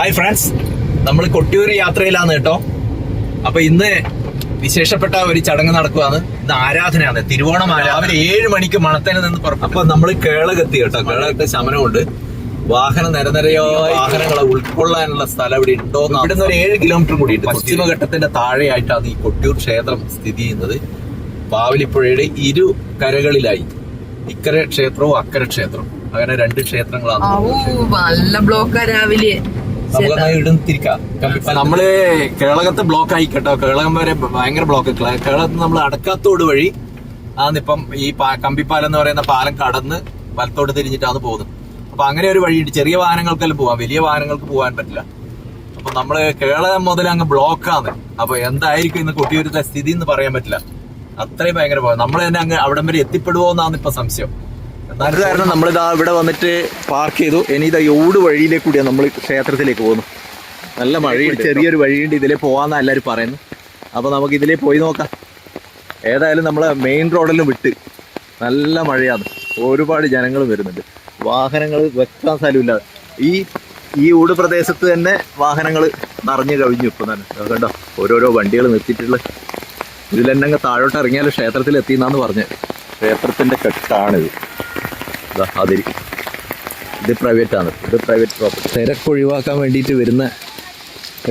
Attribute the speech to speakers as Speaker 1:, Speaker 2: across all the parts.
Speaker 1: Hi friends, നമ്മൾ കൊട്ടിയൂർ യാത്രയിലാണ് കേട്ടോ. അപ്പൊ ഇന്ന് വിശേഷപ്പെട്ട ഒരു ചടങ്ങ് നടക്കുവാണ്. ഇന്ന് ആരാധനയാണ്, തിരുവോണം രാവിലെ 7 മണിക്ക് മണത്തേനെ നിന്ന് പുറപ്പെട്ടു. അപ്പൊ നമ്മൾ കേളകെത്തി കേട്ടോ. കേളകത്ത് ശമനമുണ്ട്. വാഹനം നിരനിരയോ വാഹനങ്ങളെ ഉൾക്കൊള്ളാനുള്ള സ്ഥലം ഇവിടെ ഉണ്ടോ? ഇവിടുന്ന് ഒരു 7 കിലോമീറ്റർ കൂടി പശ്ചിമഘട്ടത്തിന്റെ താഴെയായിട്ടാണ് ഈ കൊട്ടിയൂർ ക്ഷേത്രം സ്ഥിതി ചെയ്യുന്നത്. ബാവലിപ്പുഴയുടെ ഇരു കരകളിലായി ഇക്കര ക്ഷേത്രവും അക്കര ക്ഷേത്രവും, അങ്ങനെ 2 ക്ഷേത്രങ്ങളാണ്.
Speaker 2: നല്ല ബ്ലോക്കാ രാവിലെ.
Speaker 1: നമ്മള് കേളകത്ത് ബ്ലോക്ക് ആയി കേട്ടോ. കേളകം വരെ ഭയങ്കര ബ്ലോക്ക്. കേളകത്ത് നമ്മൾ അടക്കാത്തോട് വഴി ആന്നിപ്പം ഈ കമ്പിപ്പാലം എന്ന് പറയുന്ന പാലം കടന്ന് വലത്തോട്ട് തിരിഞ്ഞിട്ടാണ് പോകുന്നത്. അപ്പൊ അങ്ങനെ ഒരു വഴിയുണ്ട്. ചെറിയ വാഹനങ്ങൾക്കെല്ലാം പോവാം, വലിയ വാഹനങ്ങൾക്ക് പോകാൻ പറ്റില്ല. അപ്പൊ നമ്മള് കേളകം മുതൽ അങ്ങ് ബ്ലോക്കാണ്. അപ്പൊ എന്തായിരിക്കും ഇന്ന് കൊട്ടിയൂരത്തെ സ്ഥിതി എന്ന് പറയാൻ പറ്റില്ല. അത്രയും ഭയങ്കര പോകാം. നമ്മൾ തന്നെ അങ്ങ് അവിടം വരെ എത്തിപ്പെടുവോ എന്നാണ് ഇപ്പൊ സംശയം. അത് കാരണം നമ്മളിതാ ഇവിടെ വന്നിട്ട് പാർക്ക് ചെയ്തു. ഇനി ഇതാ ഓട് വഴിയിലേക്ക് കൂടിയാണ് നമ്മൾ ക്ഷേത്രത്തിലേക്ക് പോകുന്നു. നല്ല മഴയുണ്ട്, ചെറിയൊരു വഴിയുണ്ട്, ഇതിലേ പോവാന്നാ എല്ലാവരും പറയുന്നു. അപ്പൊ നമുക്ക് ഇതിലേ പോയി നോക്കാം. ഏതായാലും നമ്മളെ മെയിൻ റോഡിലും വിട്ട് നല്ല മഴയാണ്. ഒരുപാട് ജനങ്ങൾ വരുന്നുണ്ട്. വാഹനങ്ങൾ വെക്കാൻ സ്ഥലമില്ല. ഈ ഊട് പ്രദേശത്ത് തന്നെ വാഹനങ്ങൾ നിറഞ്ഞു കവിഞ്ഞു. ഇപ്പം തന്നെ കണ്ടോ, ഓരോരോ വണ്ടികൾ നിർത്തിയിട്ടുള്ള. ഇതിലെന്നെ താഴോട്ട് ഇറങ്ങിയാൽ ക്ഷേത്രത്തിൽ എത്തിയെന്നാന്ന് പറഞ്ഞത്. ക്ഷേത്രത്തിന്റെ കെട്ടാണിത്. അതിരി ഇത് പ്രൈവറ്റ് ആണ്. ഇത് പ്രൈവറ്റ് പ്രോപ്പർട്ടി. തിരക്ക് ഒഴിവാക്കാൻ വേണ്ടിയിട്ട്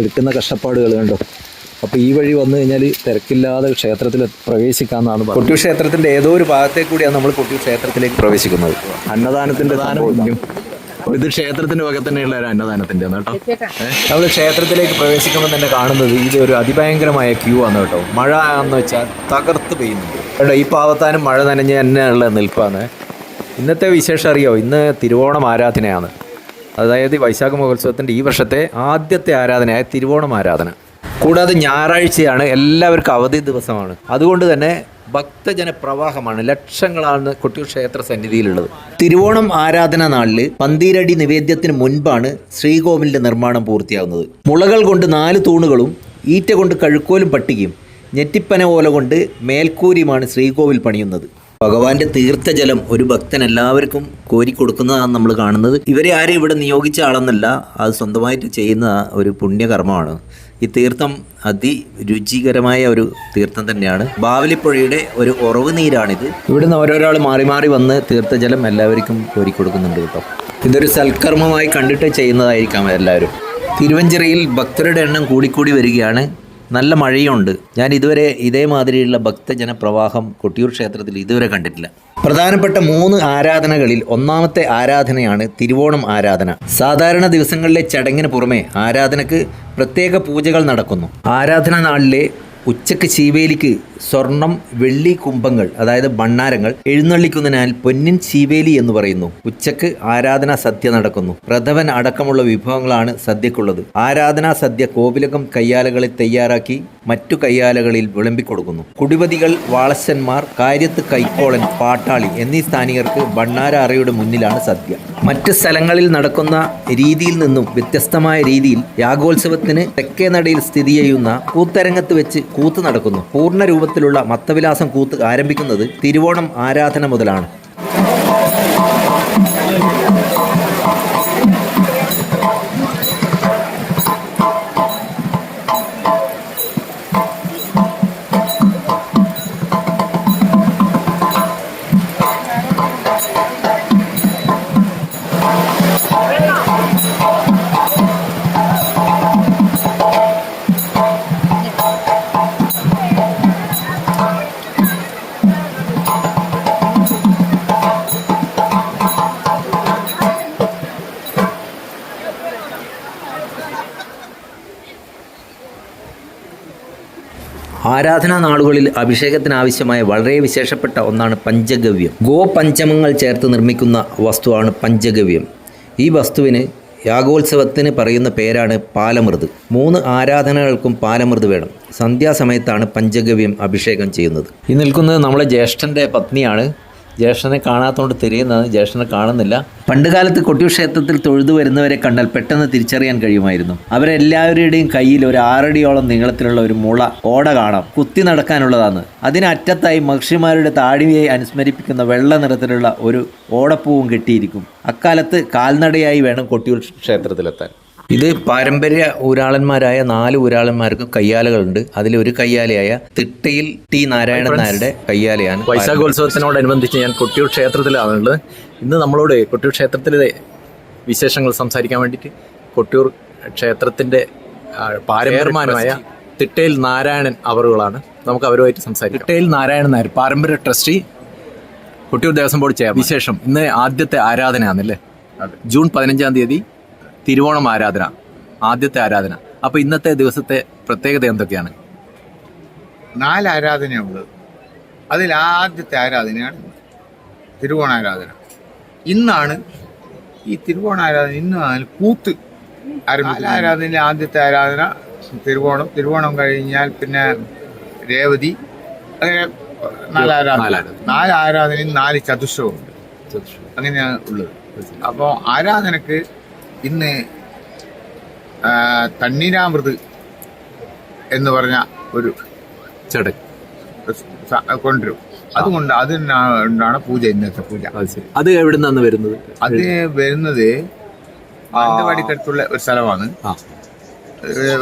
Speaker 1: എടുക്കുന്ന കഷ്ടപ്പാടുകൾ കണ്ടോ. അപ്പോൾ ഈ വഴി വന്നു കഴിഞ്ഞാൽ തിരക്കില്ലാതെ ക്ഷേത്രത്തിൽ പ്രവേശിക്കാമെന്നാണ് പറഞ്ഞത്. കൊട്ടിയൂർ ക്ഷേത്രത്തിന്റെ ഏതോ ഒരു ഭാഗത്തേക്ക് കൂടിയാണ് നമ്മൾ കൊട്ടിയൂർ ക്ഷേത്രത്തിലേക്ക് പ്രവേശിക്കുന്നത്. അന്നദാനത്തിന്റെ ദാനം. ഇത് ക്ഷേത്രത്തിന്റെ വക തന്നെയുള്ള ഒരു അന്നദാനത്തിന്റെ കേട്ടോ. നമ്മൾ ക്ഷേത്രത്തിലേക്ക് പ്രവേശിക്കുമ്പോൾ തന്നെ കാണുന്നത് ഇത് ഒരു അതിഭയങ്കരമായ ക്യൂ ആണ് കേട്ടോ. മഴ എന്ന് വെച്ചാൽ തകർത്ത് പെയ്യുന്നുണ്ട് കേട്ടോ. ഈ പാവത്താനും മഴ നനഞ്ഞ് തന്നെയുള്ള നിൽപ്പാണ്. ഇന്നത്തെ വിശേഷം അറിയോ? ഇന്ന് തിരുവോണം ആരാധനയാണ്. അതായത് വൈശാഖ മഹോത്സവത്തിൻ്റെ ഈ വർഷത്തെ ആദ്യത്തെ ആരാധനയായ തിരുവോണം ആരാധന. കൂടാതെ ഞായറാഴ്ചയാണ്, എല്ലാവർക്കും അവധി ദിവസമാണ്. അതുകൊണ്ട് തന്നെ ഭക്തജന പ്രവാഹമാണ്. ലക്ഷങ്ങളാണ് കൊട്ടിയൂർ ക്ഷേത്ര സന്നിധിയിലുള്ളത്. തിരുവോണം ആരാധന നാളിൽ പന്തീരടി നിവേദ്യത്തിന് മുൻപാണ് ശ്രീകോവിലിൻ്റെ നിർമ്മാണം പൂർത്തിയാകുന്നത്. മുളകൾ കൊണ്ട് 4 തൂണുകളും ഈറ്റ കൊണ്ട് കഴുക്കോലും പട്ടികയും ഞെറ്റിപ്പന ഓല കൊണ്ട് മേൽക്കൂരിയുമാണ് ശ്രീകോവിൽ പണിയുന്നത്. ഭഗവാന്റെ തീർത്ഥജലം ഒരു ഭക്തൻ എല്ലാവർക്കും കോരിക്കൊടുക്കുന്നതാണ് നമ്മൾ കാണുന്നത്. ഇവരെ ആരും ഇവിടെ നിയോഗിച്ച ആളെന്നല്ല, അത് സ്വന്തമായിട്ട് ചെയ്യുന്ന ഒരു പുണ്യകർമ്മമാണ്. ഈ തീർത്ഥം അതിരുചികരമായ ഒരു തീർത്ഥം തന്നെയാണ്. ബാവലിപ്പുഴയുടെ ഒരു ഉറവ് നീരാണിത്. ഇവിടുന്ന് ഓരോരാൾ മാറി മാറി വന്ന് തീർത്ഥജലം എല്ലാവർക്കും കോരിക്കൊടുക്കുന്നുണ്ട് കേട്ടോ. ഇതൊരു സൽക്കർമ്മമായി കണ്ടിട്ട് ചെയ്യുന്നതായിരിക്കാം എല്ലാവരും. തിരുവഞ്ചിറയിൽ ഭക്തരുടെ എണ്ണം കൂടിക്കൂടി വരികയാണ്. നല്ല മഴയുണ്ട്. ഞാൻ ഇതുവരെ ഇതേമാതിരിയുള്ള ഭക്തജന പ്രവാഹം കൊട്ടിയൂർ ക്ഷേത്രത്തിൽ ഇതുവരെ കണ്ടിട്ടില്ല. പ്രധാനപ്പെട്ട 3 ആരാധനകളിൽ ഒന്നാമത്തെ ആരാധനയാണ് തിരുവോണം ആരാധന. സാധാരണ ദിവസങ്ങളിലെ ചടങ്ങിന് പുറമെ ആരാധനക്ക് പ്രത്യേക പൂജകൾ നടക്കുന്നു. ആരാധന നാളിലെ ഉച്ചക്ക് ശീവേലിക്ക് സ്വർണം, വെള്ളി കുംഭങ്ങൾ, അതായത് ഭണ്ണാരങ്ങൾ എഴുന്നള്ളിക്കുന്നതിനാൽ പൊന്നിൻ ശീവേലി എന്ന് പറയുന്നു. ഉച്ചക്ക് ആരാധനാ സദ്യ നടക്കുന്നു. പ്രഥമൻ അടക്കമുള്ള വിഭവങ്ങളാണ് സദ്യക്കുള്ളത്. ആരാധനാ സദ്യ കോവിലകം കയ്യാലകളിൽ തയ്യാറാക്കി മറ്റു കയ്യാലകളിൽ വിളമ്പിക്കൊടുക്കുന്നു. കുടിപതികൾ, വാളശന്മാർ, കാര്യത്ത് കൈക്കോളൻ, പാട്ടാളി എന്നീ സ്ഥാനികർക്ക് ഭണ്ണാര അറയുടെ മുന്നിലാണ് സദ്യ. മറ്റ് സ്ഥലങ്ങളിൽ നടക്കുന്ന രീതിയിൽ നിന്നും വ്യത്യസ്തമായ രീതിയിൽ യാഗോത്സവത്തിന് തെക്കേ നടയിൽ സ്ഥിതി ചെയ്യുന്ന കൂത്തരങ്ങത്ത് വെച്ച് കൂത്ത് നടക്കുന്നു. പൂർണ്ണ രൂപത്തിലുള്ള മത്തവിലാസം കൂത്ത് ആരംഭിക്കുന്നത് തിരുവോണം ആരാധന മുതലാണ്. ആരാധനാ നാളുകളിൽ അഭിഷേകത്തിനാവശ്യമായ വളരെ വിശേഷപ്പെട്ട ഒന്നാണ് പഞ്ചഗവ്യം. ഗോപഞ്ചമങ്ങൾ ചേർത്ത് നിർമ്മിക്കുന്ന വസ്തുവാണ് പഞ്ചഗവ്യം. ഈ വസ്തുവിന് യാഗോത്സവത്തിന് പറയുന്ന പേരാണ് പാലമൃത്. 3 ആരാധനകൾക്കും പാലമൃത് വേണം. സന്ധ്യാസമയത്താണ് പഞ്ചഗവ്യം അഭിഷേകം ചെയ്യുന്നത്. ഈ നിൽക്കുന്നത് നമ്മളെ ജ്യേഷ്ഠൻ്റെ പത്നിയാണ്. ജ്യേഷ്ഠനെ കാണാത്തതുകൊണ്ട് തിരിയുന്നത്, ജ്യേഷ്ഠനെ കാണുന്നില്ല. പണ്ടുകാലത്ത് കൊട്ടിയൂർ ക്ഷേത്രത്തിൽ തൊഴുതു വരുന്നവരെ കണ്ടാൽ പെട്ടെന്ന് തിരിച്ചറിയാൻ കഴിയുമായിരുന്നു. അവരെല്ലാവരുടെയും കയ്യിൽ ഒരു 6 അടിയോളം നീളത്തിലുള്ള ഒരു മുള ഓട കാണാം. കുത്തി നടക്കാനുള്ളതാണ്. അതിനറ്റത്തായി മഹർഷിമാരുടെ താടിയെ അനുസ്മരിപ്പിക്കുന്ന വെള്ള നിറത്തിലുള്ള ഒരു ഓടപ്പൂവും കെട്ടിയിരിക്കും. അക്കാലത്ത് കാൽനടയായി വേണം കൊട്ടിയൂർ ക്ഷേത്രത്തിലെത്താൻ. ഇത് പാരമ്പര്യ ഊരാളന്മാരായ 4 ഊരാളന്മാർക്ക് കയ്യാലകളുണ്ട്. അതിലൊരു കയ്യാലയായ തിട്ടയിൽ ടി നാരായണൻ നായരുടെ കയ്യാലയാണ്. വൈശാഖോത്സവത്തിനോടനുബന്ധിച്ച് ഞാൻ കൊട്ടിയൂർ ക്ഷേത്രത്തിലാണുള്ളത്. ഇന്ന് നമ്മളോട് കൊട്ടിയൂർ ക്ഷേത്രത്തിലെ വിശേഷങ്ങൾ സംസാരിക്കാൻ വേണ്ടിയിട്ട് കൊട്ടിയൂർ ക്ഷേത്രത്തിന്റെ പാരമ്പര്യമായ തിട്ടയിൽ നാരായണൻ അവറുകളാണ്. നമുക്ക് അവരുമായിട്ട് സംസാരിക്കാം. തിട്ടയിൽ നാരായണൻ നായർ പാരമ്പര്യ trustee, Kottiyoor Devaswom board chairman. വിശേഷം, ഇന്ന് ആദ്യത്തെ ആരാധനയാണല്ലേ? ജൂൺ 15-ാം തീയതി തിരുവോണം ആരാധന, ആദ്യത്തെ ആരാധന. അപ്പൊ ഇന്നത്തെ ദിവസത്തെ പ്രത്യേകത എന്തൊക്കെയാണ്?
Speaker 3: 4 ആരാധനയുള്ളത്. അതിൽ ആദ്യത്തെ ആരാധനയാണ് തിരുവോണാരാധന. ഇന്നാണ് ഈ തിരുവോണാരാധന. ഇന്നാണ് കൂത്ത് ആരംഭിക്കുന്നത്. ആരാധനയിലെ ആദ്യത്തെ ആരാധന തിരുവോണം. തിരുവോണം കഴിഞ്ഞാൽ പിന്നെ രേവതി. അങ്ങനെ 4 ആരാധന. 4 ആരാധനയും 4 ചതുശ്രവുമുണ്ട്. അങ്ങനെയാണ് ഉള്ളത്. അപ്പോൾ ആരാധനക്ക് ഇന്ന് തണ്ണീരാമൃത് എന്ന് പറഞ്ഞ ഒരു ചടങ്ങ് കൊണ്ടുവരും. അതുകൊണ്ട് അതിനാണ് പൂജ, ഇന്നത്തെ പൂജ.
Speaker 1: അത് എവിടെ നിന്നാണ് വരുന്നത്?
Speaker 3: അത് വരുന്നത് മാനന്തവാടിക്കടുത്തുള്ള ഒരു സ്ഥലമാണ്.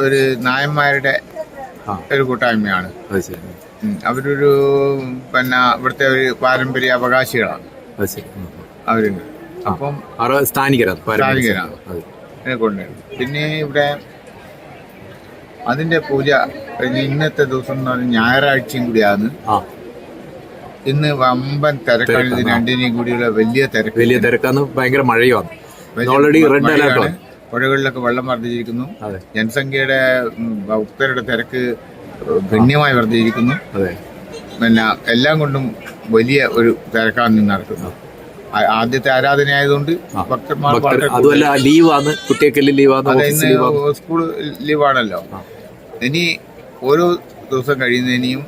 Speaker 3: ഒരു നായന്മാരുടെ ഒരു കൂട്ടായ്മയാണ്. അവരൊരു പിന്നെ ഇവിടുത്തെ ഒരു പാരമ്പര്യ അവകാശികളാണ് അവരുണ്ട്. അപ്പം സ്ഥാനികരാണ് കൊണ്ടുവരുന്നത്. പിന്നെ ഇവിടെ അതിന്റെ പൂജ കഴിഞ്ഞ് ഇന്നത്തെ ദിവസം എന്ന് പറഞ്ഞാൽ ഞായറാഴ്ചയും കൂടിയാണ്. ഇന്ന് വമ്പൻ തിരക്കാണ്. ഇത് രണ്ടിനെയും കൂടിയുള്ള വലിയ
Speaker 1: തിരക്കാണ്. ഭയങ്കര മഴയുമാണ്. Already red alert.
Speaker 3: പുഴകളിലൊക്കെ വെള്ളം വർദ്ധിച്ചിരിക്കുന്നു. ജനസംഖ്യയുടെ ഭക്തരുടെ തിരക്ക് ഗണ്യമായി വർദ്ധിച്ചിരിക്കുന്നു. പിന്നെ എല്ലാം കൊണ്ടും വലിയ ഒരു തിരക്കാണ് നിന്ന് നടക്കുന്നത്. ആദ്യത്തെ ആരാധന ആയതുകൊണ്ട് ഭക്തന്മാർ
Speaker 1: ലീവാണ്, കുട്ടികൾക്ക് ലീവാണ്,
Speaker 3: സ്കൂൾ ലീവാണല്ലോ. ഇനി ഓരോ ദിവസം കഴിയുന്നതിനും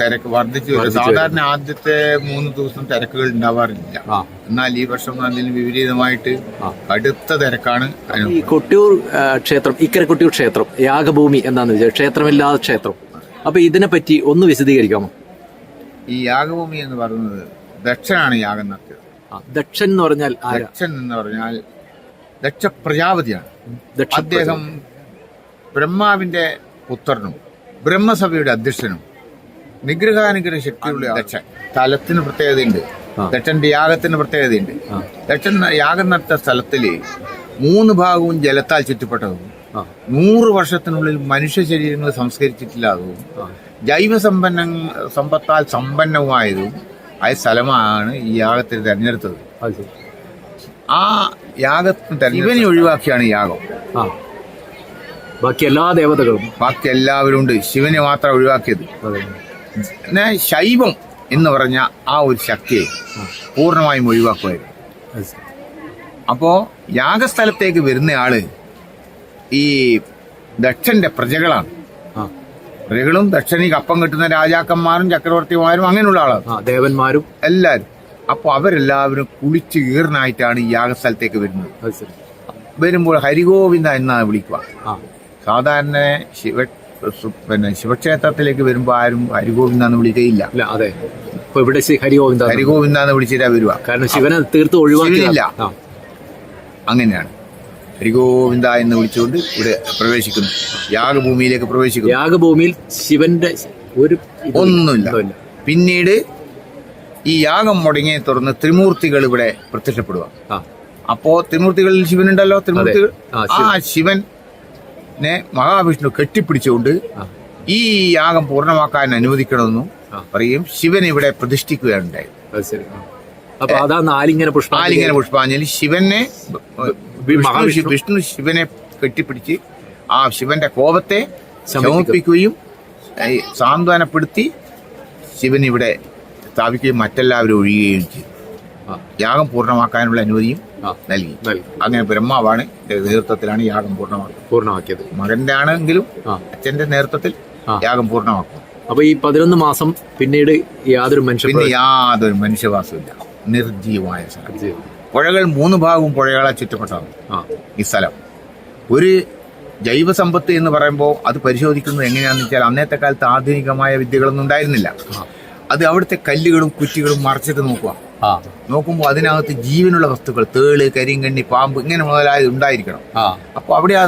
Speaker 3: തിരക്ക് വർദ്ധിച്ചു വരും. സാധാരണ ആദ്യത്തെ 3 ദിവസം തിരക്കുകൾ ഉണ്ടാവാറില്ല. എന്നാൽ ഈ വർഷം അതിന് വിപരീതമായിട്ട് കടുത്ത തിരക്കാണ്.
Speaker 1: ഈ കൊട്ടിയൂർ ക്ഷേത്രം, ഇക്കര കൊട്ടിയൂർ ക്ഷേത്രം യാഗഭൂമി എന്താന്ന് വെച്ചാൽ ക്ഷേത്രമില്ലാത്ത ക്ഷേത്രം. അപ്പൊ ഇതിനെ പറ്റി ഒന്ന് വിശദീകരിക്കാമോ?
Speaker 3: ഈ യാഗഭൂമി എന്ന് പറയുന്നത് ദക്ഷനാണ് യാഗം നടത്തിയത്.
Speaker 1: ദക്ഷൻ എന്ന് പറഞ്ഞാൽ
Speaker 3: ദക്ഷൻ എന്ന് പറഞ്ഞാൽ ദക്ഷ പ്രജാപതിയാണ്. അദ്ദേഹം ബ്രഹ്മാവിന്റെ പുത്രനും ബ്രഹ്മസഭയുടെ അധ്യക്ഷനും നിഗ്രഹാനുഗ്രഹ ശക്തിയുള്ള ദക്ഷൻ. സ്ഥലത്തിന് പ്രത്യേകതയുണ്ട്. ദക്ഷന്റെ യാഗത്തിന് പ്രത്യേകതയുണ്ട്. ദക്ഷൻ യാഗം നടത്തിയ സ്ഥലത്തില് 3 ഭാഗവും ജലത്താൽ ചുറ്റപ്പെട്ടതും 100 വർഷത്തിനുള്ളിൽ മനുഷ്യ ശരീരങ്ങൾ സംസ്കരിച്ചിട്ടില്ലാത്തതും ജൈവ സമ്പത്താൽ സമ്പന്നവുമായതും ആയ സ്ഥലമാണ് ഈ യാഗത്തിന് തെരഞ്ഞെടുത്തത്. ആ യാഗത്തിന് ഇവനെ ഒഴിവാക്കിയാണ് യാഗം.
Speaker 1: ബാക്കി എല്ലാ ദേവതകളും,
Speaker 3: ബാക്കി എല്ലാവരും ഉണ്ട്. ശിവനെ മാത്രം ഒഴിവാക്കിയത്. ശൈവം എന്ന് പറഞ്ഞ ആ ഒരു ശക്തിയെ പൂർണ്ണമായും ഒഴിവാക്കുമായിരുന്നു. അപ്പോ യാഗസ്ഥലത്തേക്ക് വരുന്ന ആള് ഈ ദക്ഷന്റെ പ്രജകളാണ്. പ്രജകളും ദക്ഷനിക്ക് അപ്പം കിട്ടുന്ന രാജാക്കന്മാരും ചക്രവർത്തിമാരും അങ്ങനെയുള്ള ആളാണ്,
Speaker 1: ദേവന്മാരും എല്ലാവരും.
Speaker 3: അപ്പൊ അവരെല്ലാവരും കുളിച്ച് ഈർനായിട്ടാണ് ഈ യാഗസ്ഥലത്തേക്ക് വരുന്നത്. വരുമ്പോൾ ഹരിഗോവിന്ദ എന്നാണ് വിളിക്കുക. സാധാരണ ശിവക്ഷേത്രത്തിലേക്ക് വരുമ്പോ ആരും ഹരിഗോവിന്ദ എന്ന് വിളിക്കുകയില്ല.
Speaker 1: അതെ, ഇവിടെ
Speaker 3: ഹരിഗോവിന്ദ എന്ന് വിളിച്ചിട്ടാ വരുക.
Speaker 1: കാരണം ശിവനെ തീർത്ത് ഒഴിവാക്കില്ല.
Speaker 3: അങ്ങനെയാണ് ഹരിഗോവിന്ദ എന്ന് വിളിച്ചുകൊണ്ട് ഇവിടെ പ്രവേശിക്കുന്നു, യാഗഭൂമിയിലേക്ക് പ്രവേശിക്കുന്നു.
Speaker 1: യാഗഭൂമിയിൽ ശിവന്റെ ഒരു
Speaker 3: ഒന്നുമില്ല. പിന്നീട് ഈ യാഗം മുടങ്ങിയെ തുടർന്ന് ത്രിമൂർത്തികൾ ഇവിടെ പ്രത്യക്ഷപ്പെടുക. അപ്പോ ത്രിമൂർത്തികളിൽ ശിവനുണ്ടല്ലോ. ത്രിമൂർത്തികൾ, ആ ശിവനെ മഹാവിഷ്ണു കെട്ടിപ്പിടിച്ചുകൊണ്ട് ഈ യാഗം പൂർണ്ണമാക്കാൻ അനുവദിക്കണമെന്നും പറയും. ശിവൻ ഇവിടെ പ്രതിഷ്ഠിക്കുകയുണ്ടായി.
Speaker 1: അപ്പൊ അതാണ് ആലിംഗന
Speaker 3: പുഷ്പാഞ്ജലി. ശിവനെ വിഷ്ണു ശിവനെ കെട്ടിപ്പിടിച്ച് ആ ശിവന്റെ കോപത്തെ ശമിപ്പിക്കുകയും സാന്ത്വനപ്പെടുത്തി ശിവൻ ഇവിടെ സ്ഥാപിക്കുകയും മറ്റെല്ലാവരും ഒഴിയുകയും ചെയ്തു. യാഗം പൂർണ്ണമാക്കാനുള്ള അനുമതിയും നൽകി. അങ്ങനെ ബ്രഹ്മാവാണ് നേതൃത്വത്തിലാണ് യാഗം പൂർണ്ണമാക്കിയത്. മകന്റെ ആണെങ്കിലും അച്ഛന്റെ നേതൃത്വത്തിൽ യാഗം പൂർണ്ണമാക്കും.
Speaker 1: അപ്പൊ ഈ 11 മാസം പിന്നീട് യാതൊരു
Speaker 3: മനുഷ്യവാസമില്ല. നിർജീവമായ സ്ഥലം. പുഴകൾ 3 ഭാഗവും പുഴകളെ ചുറ്റപ്പെട്ടതാണ് ഈ സ്ഥലം. ഒരു ജൈവസമ്പത്ത് എന്ന് പറയുമ്പോൾ അത് പരിശോധിക്കുന്നത് എങ്ങനെയാണെന്ന് വെച്ചാൽ അന്നത്തെ കാലത്ത് ആധുനികമായ വിദ്യകളൊന്നും ഉണ്ടായിരുന്നില്ല. അത് അവിടുത്തെ കല്ലുകളും കുറ്റികളും മറച്ചിട്ട് നോക്കുക. നോക്കുമ്പോൾ അതിനകത്ത് ജീവനുള്ള വസ്തുക്കൾ, തേള്, കരിങ്കണ്ണി, പാമ്പ് ഇങ്ങനെ മുതലായത് ഉണ്ടായിരിക്കണം. അപ്പോൾ അവിടെ ആ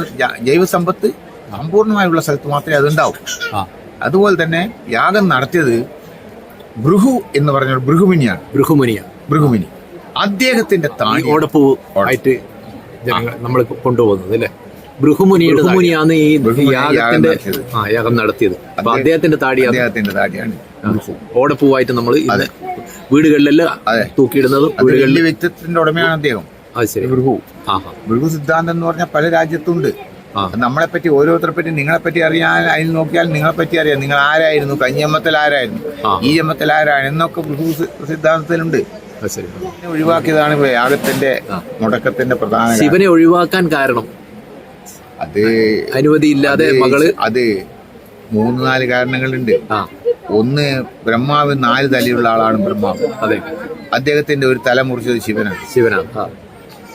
Speaker 3: ജൈവസമ്പത്ത് സമ്പൂർണ്ണമായുള്ള സ്ഥലത്ത് മാത്രമേ അതുണ്ടാവൂ. അതുപോലെ തന്നെ യാഗം നടത്തിയത് ഭൃഹു എന്ന് പറഞ്ഞ ഭൃഗുമുനിയാണ്. ഭൃഗുമുനി അദ്ദേഹത്തിന്റെ താടി
Speaker 1: ഓടപ്പൂ ആയിട്ട് നമ്മൾ കൊണ്ടുപോകുന്നത് അല്ലേ? ഭൃഗുമുനിയാണ് ഈ യാഗം നടത്തിയത്. അപ്പൊ അദ്ദേഹത്തിന്റെ താടിയാണ് ഓടപ്പൂവായിട്ട് നമ്മൾ വീടുകളിലെല്ലാം തൂക്കിയിടുന്നത്.
Speaker 3: വലിയ വ്യക്തിത്വത്തിന്റെ ഉടമയാണ് അദ്ദേഹം. ഭൃഗു സിദ്ധാന്തം എന്ന് പറഞ്ഞാൽ പല രാജ്യത്തുണ്ട്. നമ്മളെ പറ്റി, ഓരോരുത്തരെ പറ്റി, നിങ്ങളെ പറ്റി അറിയാൻ അതിൽ നോക്കിയാൽ നിങ്ങളെ പറ്റി അറിയാം. നിങ്ങൾ ആരായിരുന്നു, കഞ്ഞമ്മത്തിൽ ആരായിരുന്നു, ഈ ജമ്മത്തിൽ ആരാണ് എന്നൊക്കെ ഭൃഗു സിദ്ധാന്തത്തിലുണ്ട്. ഒഴിവാക്കിയതാണ് യാഗത്തിന്റെ മുടക്കത്തിന്റെ പ്രധാന.
Speaker 1: ശിവനെ ഒഴിവാക്കാൻ കാരണം
Speaker 3: അത്
Speaker 1: അനുമതിയില്ലാതെ മകള്,
Speaker 3: അത് 3-4 കാരണങ്ങളുണ്ട്. ഒന്ന്, ബ്രഹ്മാവ് 4 തലയുള്ള ആളാണ് ബ്രഹ്മാവ്.
Speaker 1: അതെ,
Speaker 3: അദ്ദേഹത്തിന്റെ ഒരു തല മുറിച്ചത് ശിവനാണ്.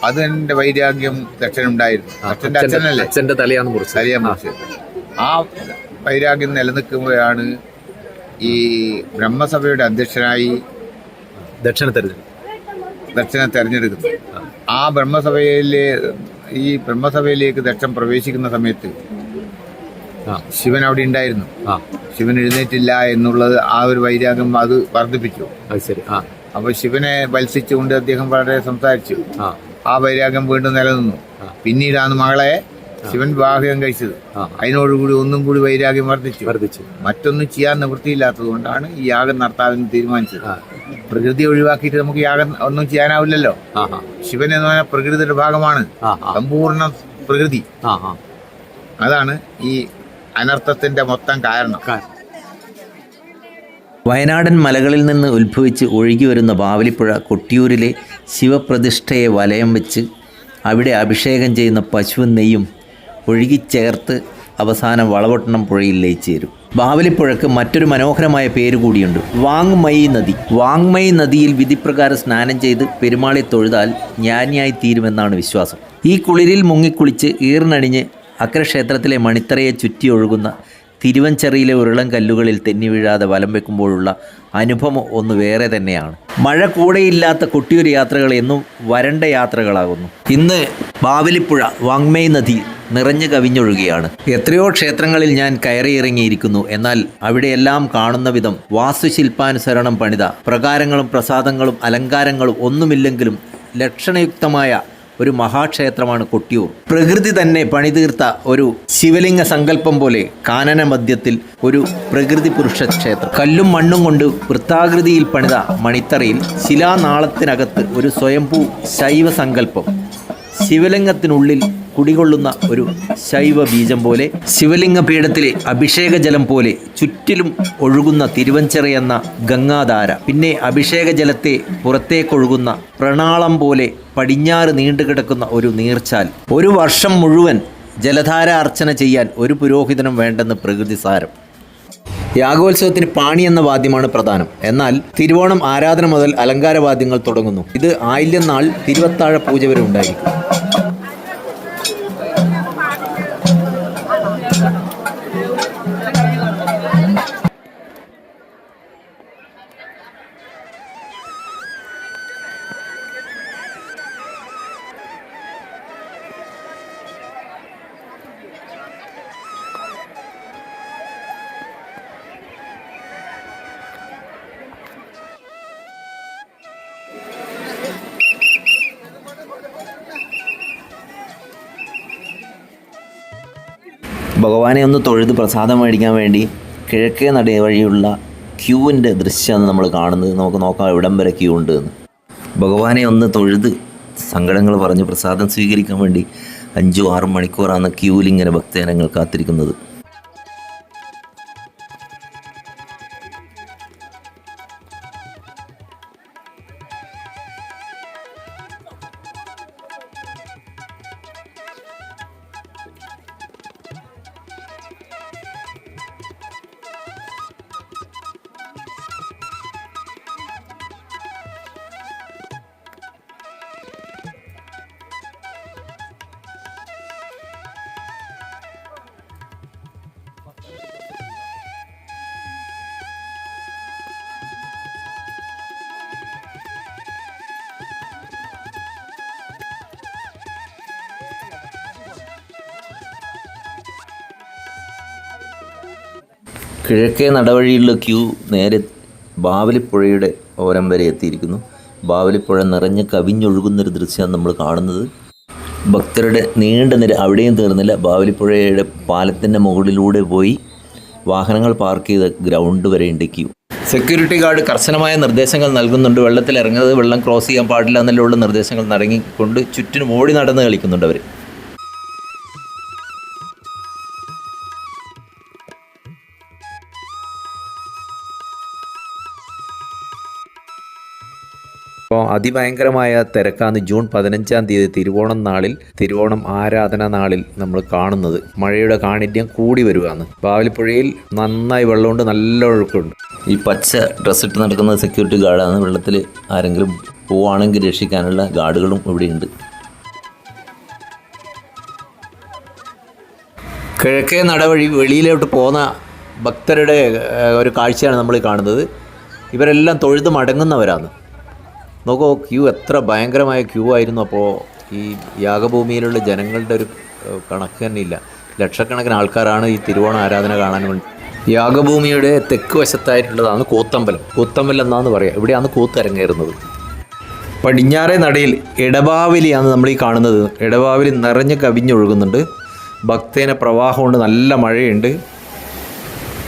Speaker 3: അത് എന്റെ വൈരാഗ്യം ദക്ഷനുണ്ടായിരുന്നു. ദക്ഷന്റെ അച്ഛനല്ലേ,
Speaker 1: അച്ഛന്റെ തലയാണ്
Speaker 3: മുറിച്ചത്. ആ വൈരാഗ്യം നിലനിൽക്കുമ്പോഴാണ് ഈ ബ്രഹ്മസഭയുടെ അധ്യക്ഷനായി ദക്ഷനെ തെരഞ്ഞെടുക്കുന്നത്. ആ ബ്രഹ്മസഭയിലേക്ക് ദക്ഷൻ പ്രവേശിക്കുന്ന സമയത്ത് ശിവൻ അവിടെ ഉണ്ടായിരുന്നു. ശിവൻ എഴുന്നേറ്റില്ല എന്നുള്ളത് ആ ഒരു വൈരാഗ്യം അത് വർദ്ധിപ്പിച്ചു. അപ്പൊ ശിവനെ വത്സിച്ചുകൊണ്ട് അദ്ദേഹം വളരെ സംസാരിച്ചു. ആ വൈരാഗ്യം വീണ്ടും നിലനിന്നു. പിന്നീടാണ് മകളെ ശിവൻ വിവാഹം കഴിച്ചത്. അതിനോടുകൂടി ഒന്നും കൂടി വൈരാഗ്യം വർദ്ധിച്ചു. മറ്റൊന്നും ചെയ്യാൻ നിവൃത്തിയില്ലാത്തത് കൊണ്ടാണ് ഈ യാഗം നടത്താമെന്ന് തീരുമാനിച്ചത്. പ്രകൃതി ഒഴിവാക്കിയിട്ട് നമുക്ക് യാഗം ഒന്നും ചെയ്യാനാവില്ലല്ലോ. ശിവൻ എന്ന് പറഞ്ഞാൽ പ്രകൃതിയുടെ ഭാഗമാണ്, സമ്പൂർണ്ണ പ്രകൃതി. അതാണ് ഈ അനർത്ഥത്തിന്റെ മൊത്തം കാരണം.
Speaker 4: വയനാടൻ മലകളിൽ നിന്ന് ഉത്ഭവിച്ച് ഒഴുകി വരുന്ന ബാവലിപ്പുഴ കൊട്ടിയൂരിലെ ശിവപ്രതിഷ്ഠയെ വലയം വെച്ച് അവിടെ അഭിഷേകം ചെയ്യുന്ന പശുവും നെയ്യും ഒഴുകിച്ചേർത്ത് അവസാനം വളവട്ടണം പുഴയിൽ ലയിച്ചേരും. ബാവലിപ്പുഴക്ക് മറ്റൊരു മനോഹരമായ പേര് കൂടിയുണ്ട്, വാങ്മയി നദി. വാങ്മയി നദിയിൽ വിധിപ്രകാരം സ്നാനം ചെയ്ത് പെരുമാളെ തൊഴുതാൽ ജ്ഞാനിയായി തീരുമെന്നാണ് വിശ്വാസം. ഈ കുളിരിൽ മുങ്ങിക്കുളിച്ച് ഈർന്നണിഞ്ഞ് അഗ്രക്ഷേത്രത്തിലെ മണിത്തറയെ ചുറ്റി ഒഴുകുന്ന തിരുവഞ്ചെറിയിലെ ഉരുളം കല്ലുകളിൽ തെന്നി വീഴാതെ വലം വെക്കുമ്പോഴുള്ള അനുഭവം ഒന്ന് വേറെ തന്നെയാണ്. മഴ കൂടെയില്ലാത്ത കൊട്ടിയൂർ യാത്രകൾ എന്നും വരണ്ട യാത്രകളാകുന്നു. ഇന്ന് ബാവലിപ്പുഴ വാങ്മയി നദി നിറഞ്ഞു കവിഞ്ഞൊഴുകയാണ്. എത്രയോ ക്ഷേത്രങ്ങളിൽ ഞാൻ കയറിയിറങ്ങിയിരിക്കുന്നു. എന്നാൽ അവിടെയെല്ലാം കാണുന്ന വിധം വാസ്തുശില്പാനുസരണം പണിത പ്രകാരങ്ങളും പ്രസാദങ്ങളും അലങ്കാരങ്ങളും ഒന്നുമില്ലെങ്കിലും ലക്ഷണയുക്തമായ ഒരു മഹാക്ഷേത്രമാണ് കൊട്ടിയൂർ. പ്രകൃതി തന്നെ പണിതീർത്ത ഒരു ശിവലിംഗ സങ്കല്പം പോലെ കാനന മധ്യത്തിൽ ഒരു പ്രകൃതി പുരുഷ ക്ഷേത്രം. കല്ലും മണ്ണും കൊണ്ട് വൃത്താകൃതിയിൽ പണിത മണിത്തറയിൽ ശിലാനാളത്തിനകത്ത് ഒരു സ്വയംഭൂ ശൈവ സങ്കല്പം. ശിവലിംഗത്തിനുള്ളിൽ കുടികൊള്ളുന്ന ഒരു ശൈവ ബീജം പോലെ, ശിവലിംഗ പീഠത്തിലെ അഭിഷേക ജലം പോലെ ചുറ്റിലും ഒഴുകുന്ന തിരുവഞ്ചെറിയെന്ന ഗംഗാധാര. പിന്നെ അഭിഷേക ജലത്തെ പുറത്തേക്കൊഴുകുന്ന പ്രണാളം പോലെ പടിഞ്ഞാറ് നീണ്ടുകിടക്കുന്ന ഒരു നീർച്ചാൽ. ഒരു വർഷം മുഴുവൻ ജലധാര അർച്ചന ചെയ്യാൻ ഒരു പുരോഹിതനും വേണ്ടെന്ന് പ്രകൃതി സാരം. യാഗോത്സവത്തിന് പാണി എന്ന വാദ്യമാണ് പ്രധാനം. എന്നാൽ തിരുവോണം ആരാധന മുതൽ അലങ്കാരവാദ്യങ്ങൾ തുടങ്ങുന്നു. ഇത് ആയില്യം നാൾ തിരുവത്താഴ പൂജ വരെ ഉണ്ടായിരിക്കും. ഭഗവാനെ ഒന്ന് തൊഴുത് പ്രസാദം മേടിക്കാൻ വേണ്ടി കിഴക്കേ നട വഴിയുള്ള ക്യൂവിൻ്റെ ദൃശ്യമാണ് നമ്മൾ കാണുന്നത്. നമുക്ക് നോക്കാം എവിടം വരെ ക്യൂ ഉണ്ട് എന്ന്. ഭഗവാനെ ഒന്ന് തൊഴുത് സങ്കടങ്ങൾ പറഞ്ഞ് പ്രസാദം സ്വീകരിക്കാൻ വേണ്ടി 5-6 മണിക്കൂറാണ് ക്യൂവിലിങ്ങനെ ഭക്തജനങ്ങൾ കാത്തിരിക്കുന്നത്. കിഴക്കേ നടവഴിയുള്ള ക്യൂ നേരെ ബാവലിപ്പുഴയുടെ ഓരം വരെ എത്തിയിരിക്കുന്നു. ബാവലിപ്പുഴ നിറഞ്ഞ് കവിഞ്ഞൊഴുകുന്നൊരു ദൃശ്യമാണ് നമ്മൾ കാണുന്നത്. ഭക്തരുടെ നീണ്ട നിര അവിടെയും തീർന്നില്ല. ബാവലിപ്പുഴയുടെ പാലത്തിൻ്റെ മുകളിലൂടെ പോയി വാഹനങ്ങൾ പാർക്ക് ചെയ്ത ഗ്രൗണ്ട് വരെ ഉണ്ട് ക്യൂ. സെക്യൂരിറ്റി ഗാർഡ് കർശനമായ നിർദ്ദേശങ്ങൾ നൽകുന്നുണ്ട്. വെള്ളത്തിൽ ഇറങ്ങുന്നത്, വെള്ളം ക്രോസ് ചെയ്യാൻ പാടില്ല എന്നെല്ലാം നിർദ്ദേശങ്ങൾ നടങ്ങിക്കൊണ്ട് ചുറ്റിനും ഓടി നടന്ന് കളിക്കുന്നുണ്ട് അവർ. അപ്പോൾ അതിഭയങ്കരമായ തിരക്കാണ് ജൂൺ 15-ാം തീയതി തിരുവോണം നാളിൽ, തിരുവോണം ആരാധന നാളിൽ നമ്മൾ കാണുന്നത്. മഴയുടെ കാഠിന്യം കൂടി വരുവാണ്. ബാവലിപ്പുഴയിൽ നന്നായി വെള്ളമുണ്ട്, നല്ല ഒഴുക്കുണ്ട്. ഈ പച്ച ഡ്രസ്സിട്ട് നടക്കുന്ന സെക്യൂരിറ്റി ഗാർഡാണ്. വെള്ളത്തിൽ ആരെങ്കിലും പോവുകയാണെങ്കിൽ രക്ഷിക്കാനുള്ള ഗാർഡുകളും ഇവിടെയുണ്ട്. കിഴക്കേ നടവഴി വെളിയിലോട്ട് പോകുന്ന ഭക്തരുടെ ഒരു കാഴ്ചയാണ് നമ്മൾ കാണുന്നത്. ഇവരെല്ലാം തൊഴുത് മടങ്ങുന്നവരാണ്. നോക്കൂ, ക്യൂ എത്ര ഭയങ്കരമായ ക്യൂ ആയിരുന്നു. അപ്പോൾ ഈ യാഗഭൂമിയിലുള്ള ജനങ്ങളുടെ ഒരു കണക്ക് തന്നെ ഇല്ല. ലക്ഷക്കണക്കിന് ആൾക്കാരാണ് ഈ തിരുവോണ ആരാധന കാണാൻ വേണ്ടി. യാഗഭൂമിയുടെ തെക്ക് വശത്തായിട്ടുള്ളതാണ് കൂത്തമ്പലം. കൂത്തമ്പലം എന്നാണ് പറയുക. ഇവിടെയാണ് കൂത്തരങ്ങേറുന്നത്. പടിഞ്ഞാറേ നടയിൽ ഇടവാവിലിയാണ് നമ്മൾ ഈ കാണുന്നത്. ഇടവാവിലി നിറഞ്ഞ് കവിഞ്ഞൊഴുകുന്നുണ്ട്. ഭക്തജന പ്രവാഹമുണ്ട്, നല്ല മഴയുണ്ട്.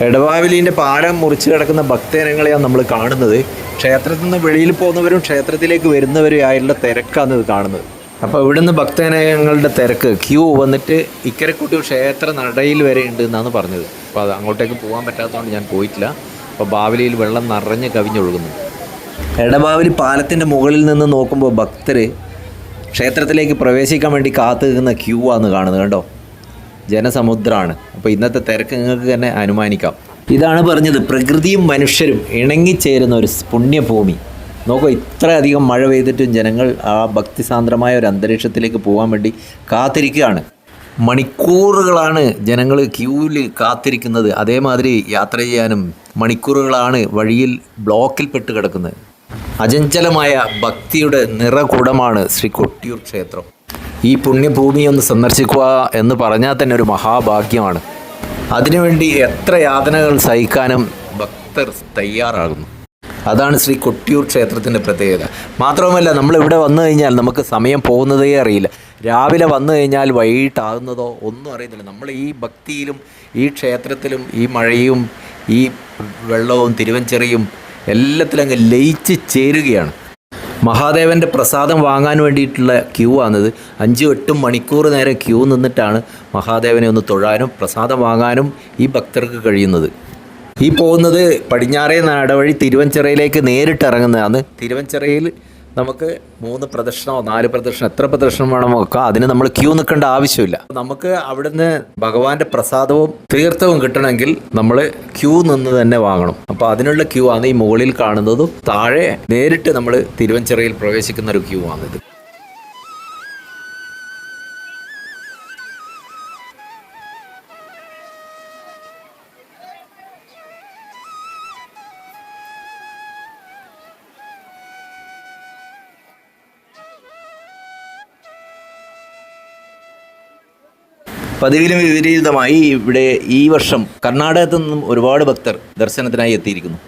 Speaker 4: എടവാവിലിൻ്റെ പാലം മുറിച്ച് കിടക്കുന്ന ഭക്തജനങ്ങളെയാണ് നമ്മൾ കാണുന്നത്. ക്ഷേത്രത്തിൽ നിന്ന് വെളിയിൽ പോകുന്നവരും ക്ഷേത്രത്തിലേക്ക് വരുന്നവരും ആയുള്ള തിരക്കാണ് ഇത് കാണുന്നത്. അപ്പോൾ ഇവിടുന്ന് ഭക്തജനങ്ങളുടെ തിരക്ക് ക്യൂ വന്നിട്ട് ഇക്കരക്കുട്ടി ക്ഷേത്ര നടയിൽ വരെ ഉണ്ട് എന്നാണ് പറഞ്ഞത്. അപ്പോൾ അത് അങ്ങോട്ടേക്ക് പോകാൻ പറ്റാത്തതുകൊണ്ട് ഞാൻ പോയിട്ടില്ല. അപ്പോൾ ബാവലിയിൽ വെള്ളം നിറഞ്ഞ് കവിഞ്ഞൊഴുകുന്നു. എടവാവലി പാലത്തിൻ്റെ മുകളിൽ നിന്ന് നോക്കുമ്പോൾ ഭക്തർ ക്ഷേത്രത്തിലേക്ക് പ്രവേശിക്കാൻ വേണ്ടി കാത്തു നിൽക്കുന്ന ക്യൂ ആണ് കാണുന്നത്. കണ്ടോ, ജനസമുദ്രമാണ്. അപ്പോൾ ഇന്നത്തെ തിരക്ക് നിങ്ങൾക്ക് തന്നെ അനുമാനിക്കാം. ഇതാണ് പറഞ്ഞത്, പ്രകൃതിയും മനുഷ്യരും ഇണങ്ങിച്ചേരുന്ന ഒരു പുണ്യഭൂമി. നോക്കൂ, ഇത്രയധികം മഴ പെയ്തിട്ടും ജനങ്ങൾ ആ ഭക്തിസാന്ദ്രമായ ഒരു അന്തരീക്ഷത്തിലേക്ക് പോകാൻ വേണ്ടി കാത്തിരിക്കുകയാണ്. മണിക്കൂറുകളാണ് ജനങ്ങൾ ക്യൂവിൽ കാത്തിരിക്കുന്നത്. അതേമാതിരി യാത്ര ചെയ്യാനും മണിക്കൂറുകളാണ് വഴിയിൽ ബ്ലോക്കിൽപ്പെട്ട് കിടക്കുന്നത്. അചഞ്ചലമായ ഭക്തിയുടെ നിറകുടമാണ് ശ്രീ കൊട്ടിയൂർ ക്ഷേത്രം. ഈ പുണ്യഭൂമി ഒന്ന് സന്ദർശിക്കുക എന്ന് പറഞ്ഞാൽ തന്നെ ഒരു മഹാഭാഗ്യമാണ്. അതിനുവേണ്ടി എത്ര യാതനകൾ സഹിക്കാനും ഭക്തർ തയ്യാറാകുന്നു. അതാണ് ശ്രീ കൊട്ടിയൂർ ക്ഷേത്രത്തിൻ്റെ പ്രത്യേകത. മാത്രവുമല്ല, നമ്മളിവിടെ വന്നു കഴിഞ്ഞാൽ നമുക്ക് സമയം പോകുന്നതേ അറിയില്ല. രാവിലെ വന്നു കഴിഞ്ഞാൽ വൈകിട്ടാകുന്നതോ ഒന്നും അറിയുന്നില്ല. നമ്മൾ ഈ ഭക്തിയിലും ഈ ക്ഷേത്രത്തിലും ഈ മഴയും ഈ വെള്ളവും തിരുവഞ്ചെറിയും എല്ലാത്തിലും അങ്ങ് ലയിച്ച് ചേരുകയാണ്. മഹാദേവൻ്റെ പ്രസാദം വാങ്ങാൻ വേണ്ടിയിട്ടുള്ള ക്യൂ ആണിത്. 5-8 മണിക്കൂർ നേരം ക്യൂ നിന്നിട്ടാണ് മഹാദേവനെ ഒന്ന് തൊഴാനും പ്രസാദം വാങ്ങാനും ഈ ഭക്തർക്ക് കഴിയുന്നത്. ഈ പോകുന്നത് പടിഞ്ഞാറേ നടവഴി തിരുവഞ്ചിറയിലേക്ക് നേരിട്ട് ഇറങ്ങുന്നതാണ്. തിരുവഞ്ചിറയിൽ നമുക്ക് 3 പ്രദക്ഷിണമോ 4 പ്രദക്ഷിണം, എത്ര പ്രദക്ഷിണം വേണമോ ഒക്കെ, അതിന് നമ്മൾ ക്യൂ നിൽക്കേണ്ട ആവശ്യമില്ല. നമുക്ക് അവിടുന്ന് ഭഗവാന്റെ പ്രസാദവും തീർത്ഥവും കിട്ടണമെങ്കിൽ നമ്മൾ ക്യൂ നിന്ന് തന്നെ വാങ്ങണം. അപ്പോൾ അതിനുള്ള ക്യൂ ആണ് ഈ മുകളിൽ കാണുന്നതും. താഴെ നേരിട്ട് നമ്മൾ തിരുവഞ്ചിറയിൽ പ്രവേശിക്കുന്ന ഒരു ക്യൂ ആണിത്. പതിവിലും വിപരീതമായി ഇവിടെ ഈ വർഷം കർണാടകത്തു നിന്നും ഒരുപാട് ഭക്തർ ദർശനത്തിനായി എത്തിയിരിക്കുന്നു.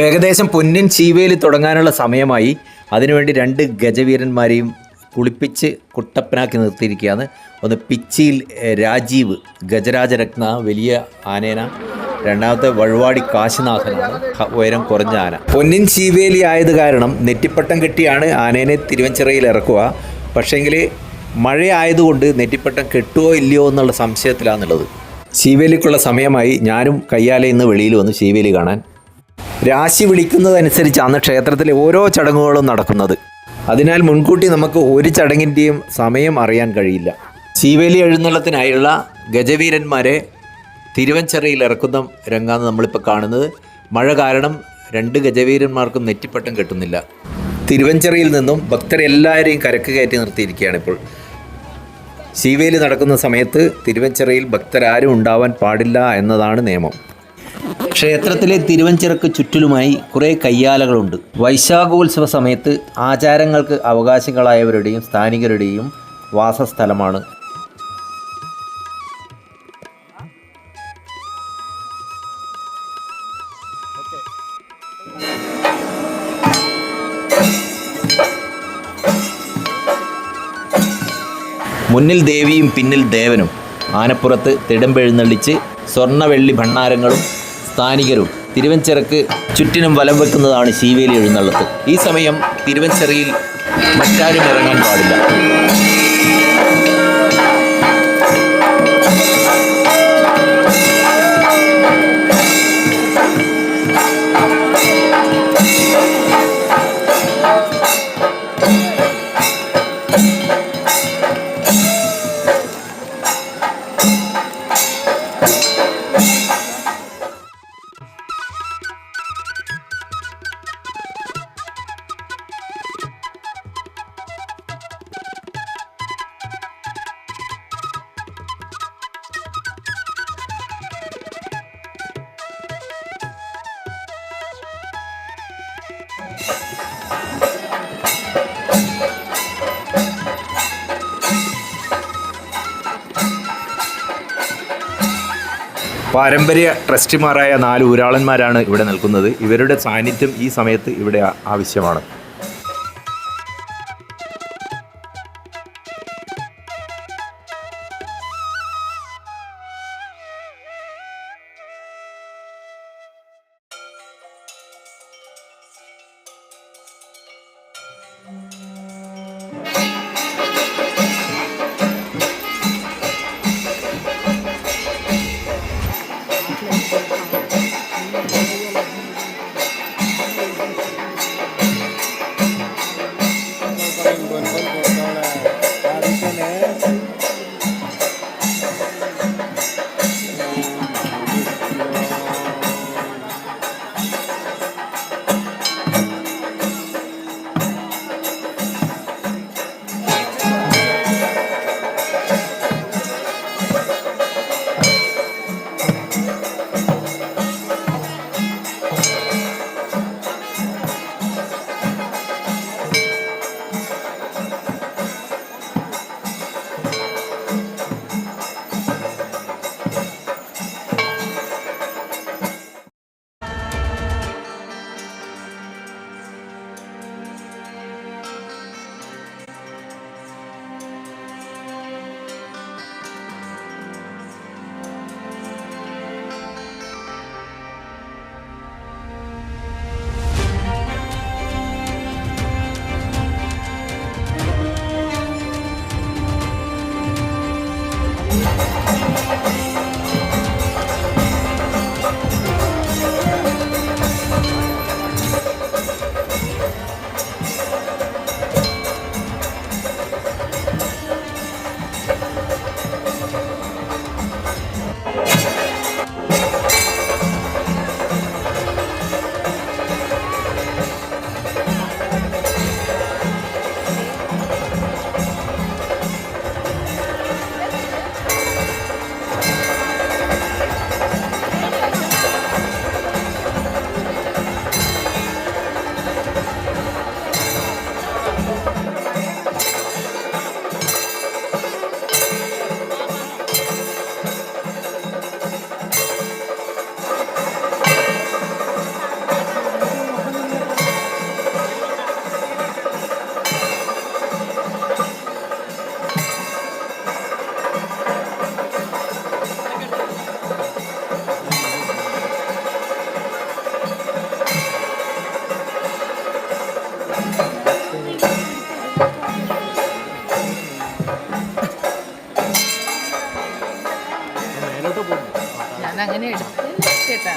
Speaker 4: ഏകദേശം പൊന്നിൻ ശീവേലി തുടങ്ങാനുള്ള സമയമായി. അതിനുവേണ്ടി 2 ഗജവീരന്മാരെയും കുളിപ്പിച്ച് കുട്ടപ്പനാക്കി നിർത്തിയിരിക്കുകയാണ്. ഒന്ന് പിച്ചിയിൽ രാജീവ്, ഗജരാജരത്ന വലിയ ആനേന. രണ്ടാമത്തെ വഴുവാടി കാശിനാഥനാണ്, ഉയരം കുറഞ്ഞ ആന. പൊന്നിൻ ശീവേലി ആയത് കാരണം നെറ്റിപ്പട്ടം കെട്ടിയാണ് ആനേനെ തിരുവഞ്ചിറയിൽ ഇറക്കുക. പക്ഷേങ്കിൽ മഴ ആയതുകൊണ്ട് നെറ്റിപ്പട്ടം കെട്ടുമോ ഇല്ലയോ എന്നുള്ള സംശയത്തിലാണുള്ളത്. ശീവേലിക്കുള്ള സമയമായി. ഞാനും കയ്യാലെ ഇന്ന് വെളിയിൽ വന്നു ശീവേലി കാണാൻ. രാശി വിളിക്കുന്നതനുസരിച്ചാണ് ക്ഷേത്രത്തിലെ ഓരോ ചടങ്ങുകളും നടക്കുന്നത്. അതിനാൽ മുൻകൂട്ടി നമുക്ക് ഒരു ചടങ്ങിൻ്റെയും സമയം അറിയാൻ കഴിയില്ല. ശീവേലി എഴുന്നള്ളത്തിനായുള്ള ഗജവീരന്മാരെ തിരുവഞ്ചിറയിൽ ഇറക്കുന്ന രംഗമാണ് നമ്മളിപ്പോൾ കാണുന്നത്. മഴ കാരണം 2 ഗജവീരന്മാർക്കും നെറ്റിപ്പട്ടം കെട്ടുന്നില്ല. തിരുവഞ്ചിറയിൽ നിന്നും ഭക്തരെല്ലാവരെയും കരക്ക് കയറ്റി നിർത്തിയിരിക്കുകയാണ് ഇപ്പോൾ. ശീവേലി നടക്കുന്ന സമയത്ത് തിരുവഞ്ചിറയിൽ ഭക്തരാരും ഉണ്ടാവാൻ പാടില്ല എന്നതാണ് നിയമം. ക്ഷേത്രത്തിലെ തിരുവഞ്ചിറക്ക് ചുറ്റിലുമായി കുറേ കയ്യാലകളുണ്ട്. വൈശാഖോത്സവ സമയത്ത് ആചാരങ്ങൾക്ക് അവകാശികളായവരുടെയും സ്ഥാനികരുടെയും വാസസ്ഥലമാണ്. മുന്നിൽ ദേവിയും പിന്നിൽ ദേവനും ആനപ്പുറത്ത് തിടമ്പെഴുന്നള്ളിച്ച് സ്വർണ്ണ വെള്ളി ഭണ്ണാരങ്ങളും സ്ഥാനികരും തിരുവഞ്ചിറക്ക് ചുറ്റിനും വലം വെക്കുന്നതാണ് ശീവേലി എഴുന്നള്ളത്ത്. ഈ സമയം തിരുവഞ്ചിറയിൽ മറ്റാരും ഇറങ്ങാൻ പാടില്ല. പാരമ്പര്യ ട്രസ്റ്റിമാരായ 4 ഊരാളന്മാരാണ് ഇവിടെ നിൽക്കുന്നത്. ഇവരുടെ സാന്നിധ്യം ഈ സമയത്ത് ഇവിടെ ആവശ്യമാണ്.
Speaker 2: അങ്ങനെ എടുത്ത് ചേട്ടാ.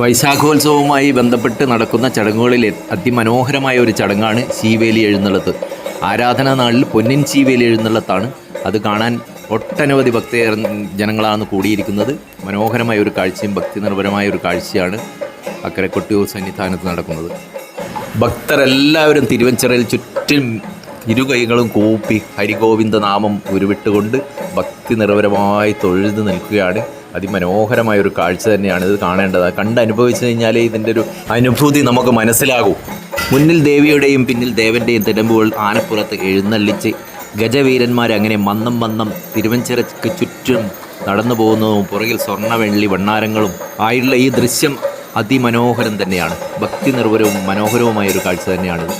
Speaker 4: വൈശാഖോത്സവവുമായി ബന്ധപ്പെട്ട് നടക്കുന്ന ചടങ്ങുകളിൽ അതിമനോഹരമായ ഒരു ചടങ്ങാണ് ശീവേലി എഴുന്നള്ളത്ത്. ആരാധനാ നാളിൽ പൊന്നിൻ ശീവേലി എഴുന്നള്ളത്താണ്. അത് കാണാൻ ഒട്ടനവധി ജനങ്ങളാണ് കൂടിയിരിക്കുന്നത്. മനോഹരമായ ഒരു കാഴ്ചയും ഭക്തി നിർഭരമായ ഒരു കാഴ്ചയാണ് അക്കരെ കൊട്ടിയൂർ സന്നിധാനത്ത് നടക്കുന്നത്. ഭക്തരെല്ലാവരും തിരുവഞ്ചിറയിൽ ചുറ്റും ഇരുകൈകളും കൂപ്പി ഹരിഗോവിന്ദ നാമം ഉരുവിട്ടുകൊണ്ട് ഭക്തി നിർഭരമായി തൊഴുത് നിൽക്കുകയാണ്. അതിമനോഹരമായ ഒരു കാഴ്ച തന്നെയാണ്. ഇത് കാണേണ്ടത്. കണ്ടനുഭവിച്ചു കഴിഞ്ഞാലേ ഇതിൻ്റെ ഒരു അനുഭൂതി നമുക്ക് മനസ്സിലാകൂ. മുന്നിൽ ദേവിയുടെയും പിന്നിൽ ദേവൻ്റെയും തിടമ്പുകൾ ആനപ്പുറത്ത് എഴുന്നള്ളിച്ച് ഗജവീരന്മാരങ്ങനെ മന്നം തിരുവഞ്ചിറയ്ക്ക് ചുറ്റും നടന്നു പോകുന്നതും പുറകിൽ സ്വർണ്ണ വെള്ളി വണ്ണാരങ്ങളും ആയുള്ള ഈ ദൃശ്യം അതിമനോഹരം തന്നെയാണ്. ഭക്തി നിർഭരവും മനോഹരവുമായ ഒരു കാഴ്ച തന്നെയാണിത്.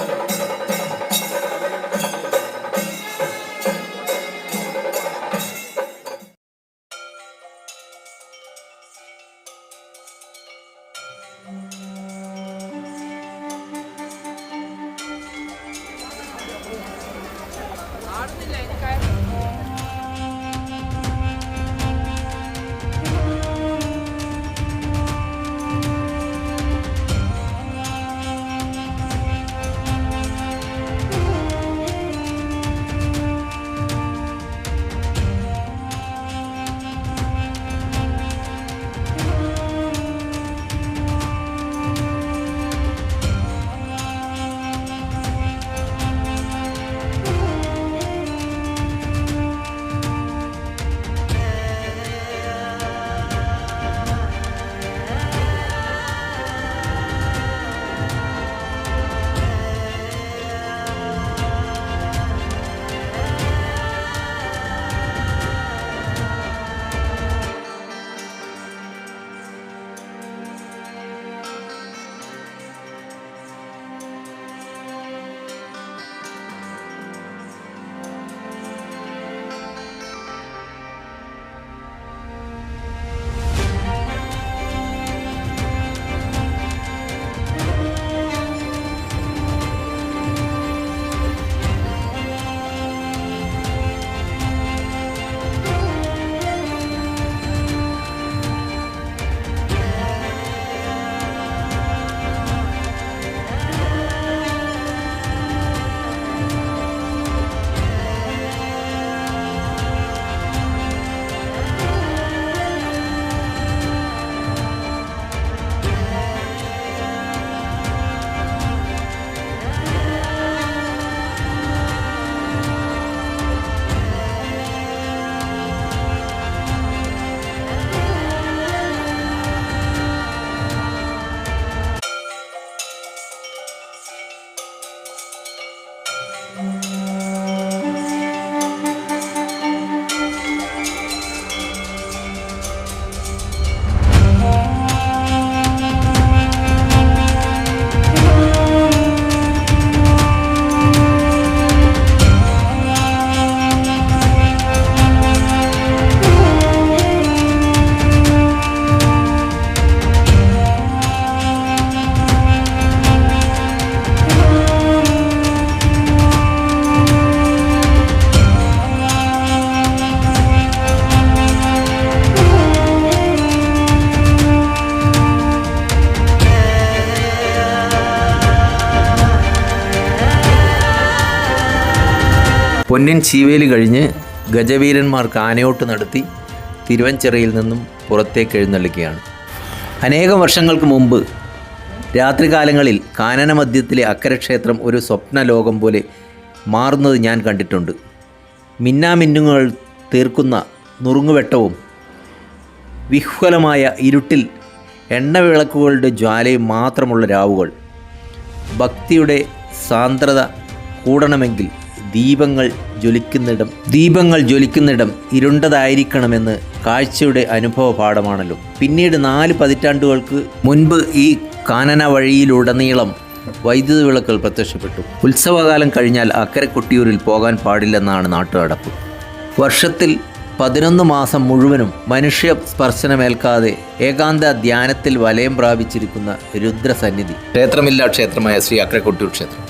Speaker 4: പൊന്നിൻ ശീവേലി കഴിഞ്ഞ് ഗജവീരന്മാർക്ക് ആനയോട്ട് നടത്തി തിരുവഞ്ചിറയിൽ നിന്നും പുറത്തേക്ക് എഴുന്നള്ളിക്കുകയാണ്. അനേകം വർഷങ്ങൾക്ക് മുമ്പ് രാത്രികാലങ്ങളിൽ കാനന മധ്യത്തിലെ അക്കരക്ഷേത്രം ഒരു സ്വപ്നലോകം പോലെ മാറുന്നത് ഞാൻ കണ്ടിട്ടുണ്ട്. മിന്നാമിന്നുങ്ങൾ തീർക്കുന്ന നുറുങ്ങുവെട്ടവും വിഹ്വലമായ ഇരുട്ടിൽ എണ്ണവിളക്കുകളുടെ ജ്വാലയും മാത്രമുള്ള രാവുകൾ. ഭക്തിയുടെ സാന്ദ്രത കൂടണമെങ്കിൽ ദീപങ്ങൾ ജ്വലിക്കുന്നിടം ഇരുണ്ടതായിരിക്കണമെന്ന് കാഴ്ചയുടെ അനുഭവ പാഠമാണല്ലോ. പിന്നീട് 4 പതിറ്റാണ്ടുകൾക്ക് മുൻപ് ഈ കാനന വഴിയിലുടനീളം വൈദ്യുത വിളക്കുകൾ പ്രത്യക്ഷപ്പെട്ടു. ഉത്സവകാലം കഴിഞ്ഞാൽ അക്കരെ കൊട്ടിയൂരിൽ പോകാൻ പാടില്ലെന്നാണ് നാട്ടുനടപ്പ്. വർഷത്തിൽ 11 മാസം മുഴുവനും മനുഷ്യ സ്പർശനമേൽക്കാതെ ഏകാന്ത ധ്യാനത്തിൽ വലയം പ്രാപിച്ചിരിക്കുന്ന രുദ്രസന്നിധി ക്ഷേത്രമില്ല ക്ഷേത്രമായ ശ്രീ അക്കരെ കൊട്ടിയൂർ ക്ഷേത്രം.